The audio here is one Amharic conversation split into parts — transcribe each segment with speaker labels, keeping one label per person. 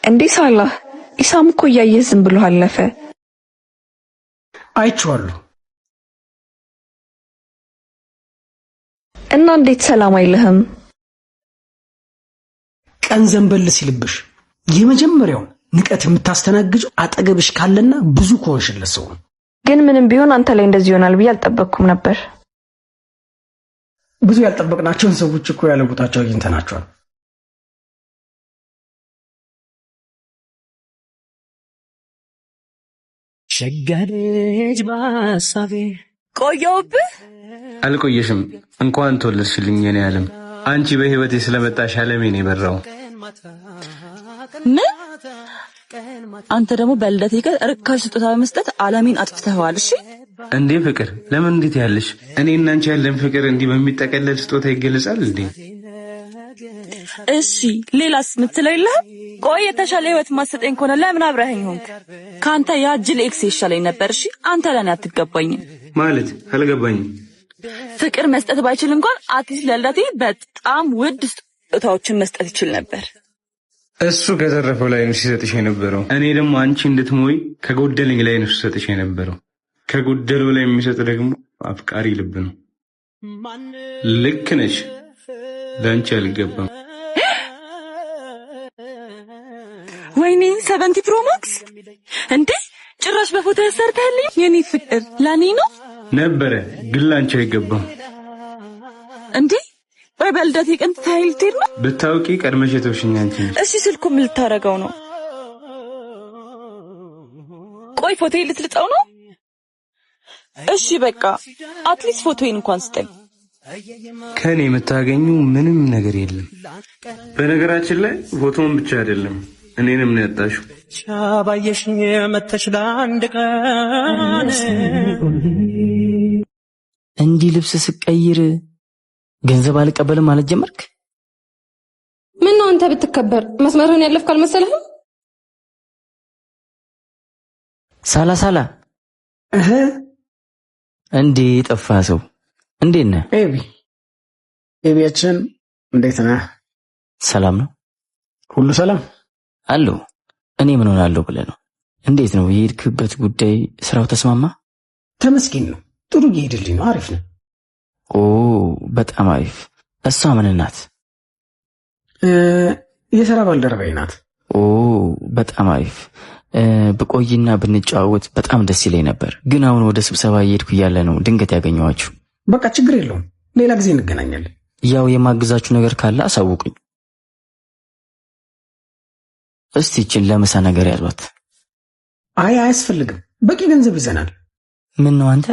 Speaker 1: እንዴ ሳላህ ኢሳም እኮ እያየህ ዝም ብሎ አለፈ።
Speaker 2: አይቼዋለሁ።
Speaker 1: እና እንዴት ሰላም አይልህም?
Speaker 2: ቀን ዘንበል ሲልብሽ የመጀመሪያው ንቀት የምታስተናግጀው አጠገብሽ ካለና ብዙ ኮንሽለስ ሰው ነው።
Speaker 1: ግን ምንም ቢሆን አንተ ላይ እንደዚህ ይሆናል ብዬ አልጠበቅኩም ነበር።
Speaker 2: ብዙ ያልጠበቅናቸውን ሰዎች እኮ ያለ ቦታቸው አግኝተናቸዋል።
Speaker 3: ሸጋዴጅ ባሳቤ
Speaker 4: ቆየውብህ?
Speaker 5: አልቆየሽም። እንኳን ተወለድሽልኝ የኔ ዓለም። አንቺ በህይወቴ ስለመጣሽ ዓለሜን የበራው።
Speaker 4: ምን? አንተ ደግሞ በልደቴ ቀን ርካሽ ስጦታ በመስጠት ዓለሜን አጥፍተኸዋል። እሺ
Speaker 5: እንዴ ፍቅር፣ ለምን እንዴት ያለሽ? እኔና አንቺ ያለን ፍቅር እንዲህ በሚጠቀለል ስጦታ ይገለጻል እንዴ?
Speaker 4: እሺ ሌላስ ምትለው የለህም? ቆይ የተሻለ ህይወት ማሰጠኝ ከሆነ ለምን አብረኸኝ ሆንክ? ካንተ ያ ጅል ኤክስ ይሻለኝ ነበር። እሺ አንተ ለኔ አትገባኝም።
Speaker 5: ማለት አልገባኝም።
Speaker 4: ፍቅር መስጠት ባይችል እንኳን አትሊስት ለልደቴ በጣም ውድ ስጦታዎችን መስጠት ይችል ነበር።
Speaker 5: እሱ ከተረፈው ላይ ነው ሲሰጥሽ የነበረው። እኔ ደግሞ አንቺ እንድትሞይ ከጎደለኝ ላይ ነው ሲሰጥሽ የነበረው። ከጎደለው ላይ የሚሰጥ ደግሞ አፍቃሪ ልብ ነው። ልክ ነሽ። ለአንቺ አልገባም።
Speaker 4: ወይኔ 70 ፕሮ ማክስ እንዴ! ጭራሽ በፎቶ ያሰርተህልኝ የኔ ፍቅር ለኔ ነው
Speaker 5: ነበረ፣ ግን ለአንቺ አይገባም
Speaker 4: እንዴ! ወይ በልደቴ ቀን ታይልቴር ነው
Speaker 5: ብታውቂ ቀድመሽ የተውሽኝ አንቺ ነሽ።
Speaker 4: እሺ ስልኩ ምን ልታረገው ነው? ቆይ ፎቶ ልትልጠው ነው? እሺ በቃ አትሊስት ፎቶዬን እንኳን ስጠኝ።
Speaker 5: ከኔ የምታገኙ ምንም ነገር የለም። በነገራችን ላይ ፎቶውን ብቻ አይደለም እኔንም ነው ያጣሽው።
Speaker 3: ቻባየሽኝ መተሽ ለአንድ ቀን
Speaker 6: እንዲህ ልብስ ስቀይር ገንዘብ አልቀበልም ማለት ጀመርክ?
Speaker 7: ምን ነው አንተ ብትከበር መስመርህን ያለፍክ አልመሰለህም?
Speaker 6: ሳላ እንዴ ጠፋ ሰው እንዴት ነህ?
Speaker 2: ኤቢያችን እንዴት ነህ?
Speaker 6: ሰላም ነው?
Speaker 2: ሁሉ ሰላም
Speaker 6: አሎ። እኔ ምን ሆናለሁ ብለህ ነው? እንዴት ነው የሄድክበት ጉዳይ? ስራው ተስማማ?
Speaker 2: ተመስገን ነው። ጥሩ እየሄደልኝ ነው። አሪፍ ነው።
Speaker 6: ኦ በጣም አሪፍ። እሷ ምን ናት?
Speaker 2: የሥራ ባልደረባዬ ናት።
Speaker 6: ኦ በጣም አሪፍ። ብቆይና ብንጫወት በጣም ደስ ይለኝ ነበር፣ ግን አሁን ወደ ስብሰባ እየሄድኩ እያለ ነው ድንገት ያገኘኋችሁ።
Speaker 2: በቃ ችግር የለውም፣ ሌላ ጊዜ እንገናኛለን።
Speaker 6: ያው የማግዛችሁ ነገር ካለ አሳውቁኝ። እስቲ እቺን ለምሳ ነገር ያዟት።
Speaker 2: አይ አያስፈልግም፣ በቂ ገንዘብ ይዘናል።
Speaker 6: ምን ነው አንተ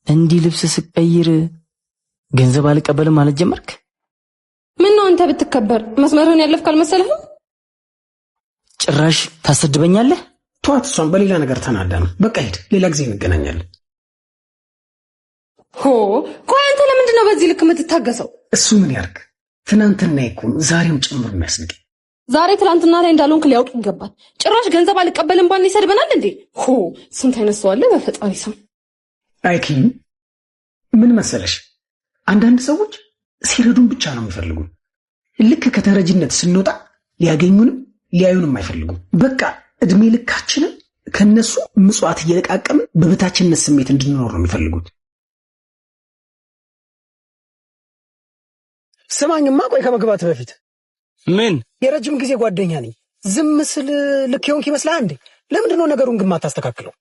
Speaker 6: እንዲህ ልብስ ስቀይር ገንዘብ አልቀበልም ማለት ጀመርክ?
Speaker 7: ምን ነው አንተ ብትከበር መስመርህን ያለፍክ አልመሰለህም?
Speaker 6: ጭራሽ ታሰድበኛለህ?
Speaker 2: ተዋት፣ እሷን በሌላ ነገር ተናዳ ነው። በቃ ሂድ፣ ሌላ ጊዜ እንገናኛለን።
Speaker 7: ቆይ አንተ ለምንድን ነው በዚህ ልክ የምትታገሰው?
Speaker 2: እሱ ምን ያርግ? ትናንትና ይኩን ዛሬም ጭምር የሚያስንቅ
Speaker 7: ዛሬ ትላንትና ላይ እንዳልሆንክ ሊያውቅ ይገባል። ጭራሽ ገንዘብ አልቀበልም ባል ይሰድበናል እንዴ? ስንት አይነት ሰው አለ በፈጣሪ ስም።
Speaker 2: አይኪ ምን መሰለሽ፣ አንዳንድ ሰዎች ሲረዱን ብቻ ነው የሚፈልጉን። ልክ ከተረጅነት ስንወጣ ሊያገኙንም ሊያዩንም አይፈልጉም። በቃ እድሜ ልካችንን ከነሱ ምጽዋት እየለቃቀምን በበታችነት ስሜት እንድንኖር ነው የሚፈልጉት። ስማኝማ፣ ቆይ ከመግባት በፊት
Speaker 5: ምን
Speaker 2: የረጅም ጊዜ ጓደኛ ነኝ። ዝም ስል ልክ የሆንክ ይመስላል እንዴ? ለምንድን ነው ነገሩን ግን ማታስተካክለው?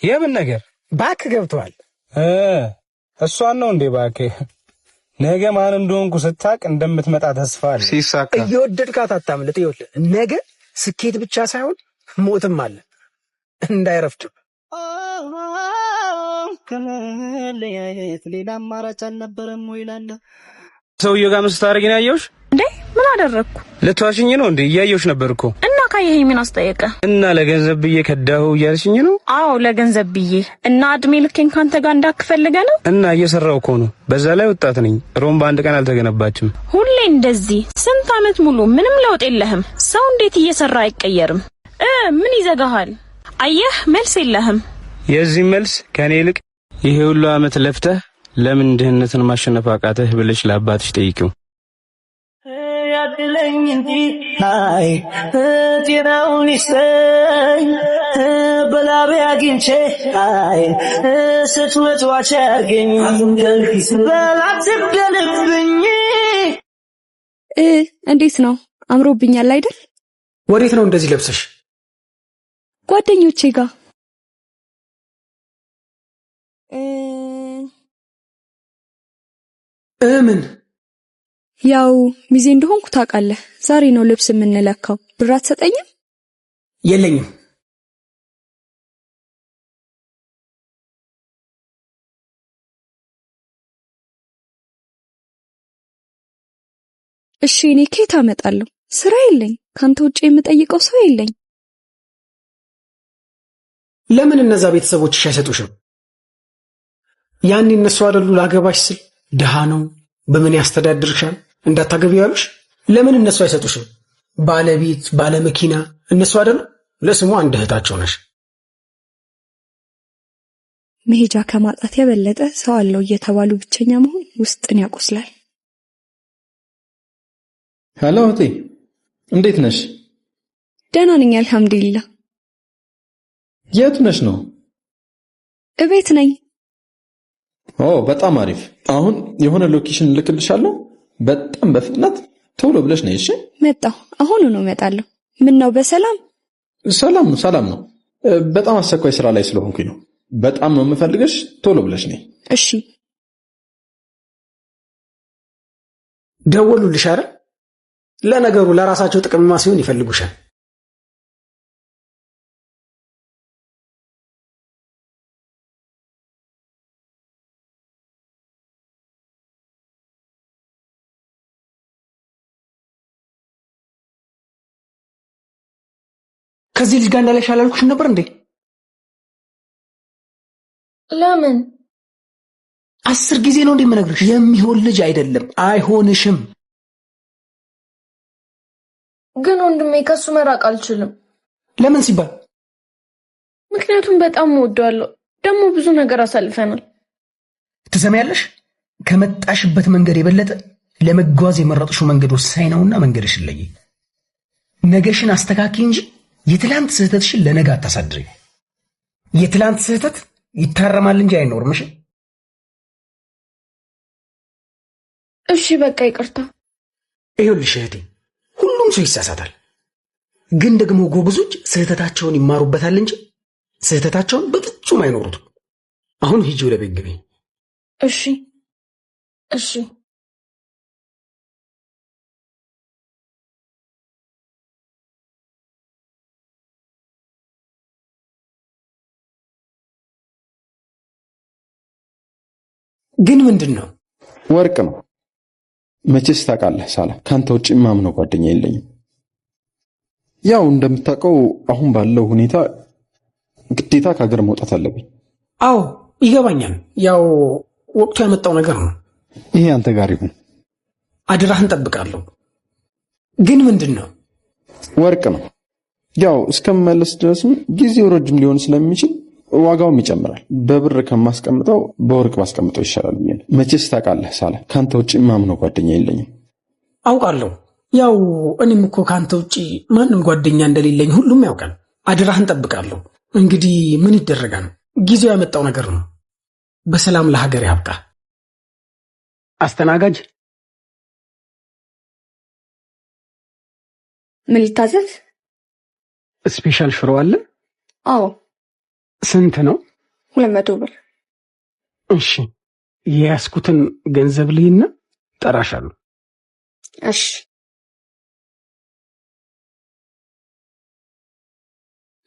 Speaker 5: የምን ነገር?
Speaker 2: ባክ ገብቷል።
Speaker 5: እሷን ነው እንዴ? ባክ ነገ ማን እንደሆንኩ ስታቅ እንደምትመጣ ተስፋ አለ። ሲሳካ
Speaker 2: እየወደድካት አታምልጥ። ይኸውልህ ነገ ስኬት ብቻ ሳይሆን ሞትም አለ፣ እንዳይረፍድ።
Speaker 3: ከመለያየት ሌላ አማራጭ አልነበረም ወይ ይላል
Speaker 5: ሰውዬው ጋር መስታረጊና ያየውሽ
Speaker 1: እንዴ? ምን አደረግኩ?
Speaker 5: ልትዋሽኝ ነው እንዴ? እያየውሽ ነበር እኮ።
Speaker 1: እና ካየኸኝ ምን አስጠየቀ?
Speaker 5: እና ለገንዘብ ብዬ ከዳሁ እያልሽኝ ነው?
Speaker 1: አዎ ለገንዘብ ብዬ። እና እድሜ ልኬን ካንተ ጋር እንዳክፈልገ ነው?
Speaker 5: እና እየሰራው እኮ ነው። በዛ ላይ ወጣት ነኝ። ሮም በአንድ ቀን አልተገነባችም።
Speaker 1: ሁሌ እንደዚህ ስንት አመት ሙሉ ምንም ለውጥ የለህም። ሰው እንዴት እየሰራ አይቀየርም? ምን ይዘጋሃል? አየህ መልስ የለህም።
Speaker 5: የዚህ መልስ ከኔ ይልቅ ይሄ ሁሉ አመት ለፍተህ ለምን ድህነትን ማሸነፍ አቃተህ ብለሽ ለአባትሽ ጠይቂው።
Speaker 3: ያድለኝ እንጂ አይ ጤናውን ይስጠኝ በላቤ አግኝቼ አይ ስትወጥዋች ያርገኝ በላትደልብኝ።
Speaker 7: እንዴት ነው? አምሮብኛል አይደል?
Speaker 2: ወዴት ነው እንደዚህ ለብሰሽ?
Speaker 7: ጓደኞቼ ጋር
Speaker 2: ምን?
Speaker 7: ያው ሚዜ እንደሆንኩ ታውቃለህ። ዛሬ ነው ልብስ የምንለካው። ብር አትሰጠኝም?
Speaker 2: የለኝም።
Speaker 7: እሺ እኔ ከየት አመጣለሁ? ስራ የለኝ። ካንተ ውጪ የምጠይቀው ሰው የለኝ።
Speaker 2: ለምን እነዛ ቤተሰቦችሽ አይሰጡሽም? ያኔ እነሱ አይደሉ ላገባሽ ስል ድሃ ነው በምን ያስተዳድርሻል እንዳታገቢው ያሉሽ? ለምን እነሱ አይሰጡሽም? ባለቤት ባለመኪና እነሱ አይደሉ? ለስሙ አንድ እህታቸው ነሽ።
Speaker 7: መሄጃ ከማጣት የበለጠ ሰው አለው እየተባሉ ብቸኛ መሆን ውስጥን ያቆስላል።
Speaker 8: ሄሎ እህቴ፣ እንዴት ነሽ?
Speaker 7: ደህና ነኝ አልሐምዱሊላህ።
Speaker 8: የት ነሽ ነው?
Speaker 7: እቤት ነኝ።
Speaker 8: ኦ በጣም አሪፍ። አሁን የሆነ ሎኬሽን ልክልሻለሁ። በጣም በፍጥነት ቶሎ ብለሽ ነይ እሺ?
Speaker 7: መጣሁ። አሁን ነው እመጣለሁ። ምን ነው በሰላም?
Speaker 8: ሰላም ነው። በጣም አስቸኳይ ስራ ላይ ስለሆንኩኝ ነው። በጣም ነው የምፈልግሽ። ቶሎ ብለሽ ነይ
Speaker 7: እሺ?
Speaker 2: ደወሉልሽ አይደል? ለነገሩ ለራሳቸው ጥቅምማ ሲሆን ይፈልጉሻል። ከዚህ ልጅ ጋር እንዳለሽ አላልኩሽም ነበር እንዴ?
Speaker 1: ለምን
Speaker 2: 10 ጊዜ ነው እንደምነግርሽ? የሚሆን ልጅ አይደለም፣ አይሆንሽም።
Speaker 1: ግን ወንድሜ ከሱ መራቅ አልችልም።
Speaker 2: ለምን ሲባል?
Speaker 1: ምክንያቱም በጣም እወደዋለሁ። ደግሞ ብዙ ነገር አሳልፈናል።
Speaker 2: ትሰሚያለሽ? ከመጣሽበት መንገድ የበለጠ ለመጓዝ የመረጥሽው መንገድ ወሳኝ ነውና መንገድሽን ለይ። ነገሽን አስተካኪ እንጂ የትላንት ስህተትሽን ለነገ አታሳድሪ። የትላንት ስህተት ይታረማል እንጂ አይኖርም።
Speaker 1: እሺ በቃ ይቅርታ።
Speaker 2: ይኸውልሽ እህቴ፣ ሁሉም ሰው ይሳሳታል። ግን ደግሞ ጎበዞች ስህተታቸውን ይማሩበታል እንጂ ስህተታቸውን በፍጹም አይኖሩትም። አሁን ሂጂ ወደ ቤት ግቢ።
Speaker 1: እሺ
Speaker 2: ግን ምንድን ነው?
Speaker 8: ወርቅ ነው። መቼስ ታውቃለህ ሳላ፣ ካንተ ውጪ ማምነው ጓደኛ የለኝም። ያው እንደምታውቀው አሁን ባለው ሁኔታ ግዴታ ከሀገር መውጣት አለብኝ።
Speaker 2: አዎ ይገባኛል። ያው ወቅቱ ያመጣው ነገር ነው።
Speaker 8: ይሄ አንተ ጋር ይሁን።
Speaker 2: አደራህን ጠብቃለሁ። ግን ምንድን ነው?
Speaker 8: ወርቅ ነው። ያው እስከምመለስ ድረስም ጊዜው ረጅም ሊሆን ስለሚችል ዋጋውም ይጨምራል። በብር ከማስቀምጠው በወርቅ ማስቀምጠው ይሻላል ብዬ ነው። መቼስ ታውቃለህ ሳላ፣ ካንተ ውጪ ማምነው ጓደኛ የለኝም።
Speaker 2: አውቃለሁ። ያው እኔም እኮ ካንተ ውጪ ማንም ጓደኛ እንደሌለኝ ሁሉም ያውቃል። አደራህን ጠብቃለሁ። እንግዲህ ምን ይደረጋል? ጊዜው ያመጣው ነገር ነው። በሰላም ለሀገር ያብቃ። አስተናጋጅ፣
Speaker 7: ምን ልታዘዝ?
Speaker 2: ስፔሻል ሽሮ አለ?
Speaker 7: አዎ።
Speaker 2: ስንት ነው?
Speaker 7: 200 ብር።
Speaker 2: እሺ፣ የያዝኩትን ገንዘብ ልይና ጠራሻለሁ።
Speaker 7: እሺ።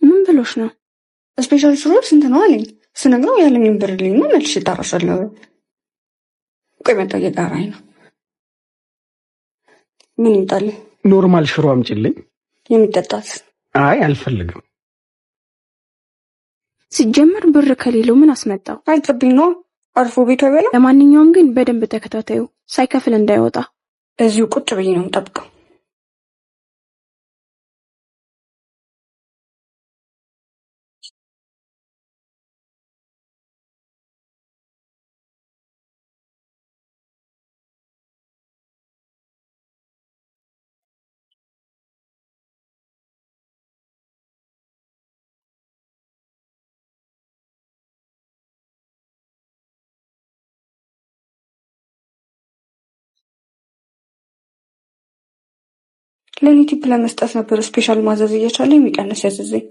Speaker 7: ምን ብሎሽ ነው? ስፔሻል ሽሮ ስንት ነው አለኝ። ስነግረው ያለኝን ብር ልይና መልሼ እጠራሻለሁ። ቆይ መጣሁ፣ እየጠራኝ ነው። ምን ይምጣልህ?
Speaker 2: ኖርማል ሽሮ አምጪልኝ።
Speaker 7: የሚጠጣት?
Speaker 2: አይ አልፈልግም።
Speaker 1: ሲጀመር ብር ከሌለው ምን አስመጣው?
Speaker 7: አይጥብኝ ነው። አርፎ ቤቱ አይበላም።
Speaker 1: ለማንኛውም ግን በደንብ ተከታታዩ፣ ሳይከፍል እንዳይወጣ።
Speaker 7: እዚሁ ቁጭ ብዬ ነው የምጠብቀው። ለኔ ቲፕ ለመስጠት ነበር ስፔሻል ማዘዝ እየቻለ የሚቀንስ ያዘዘኝ።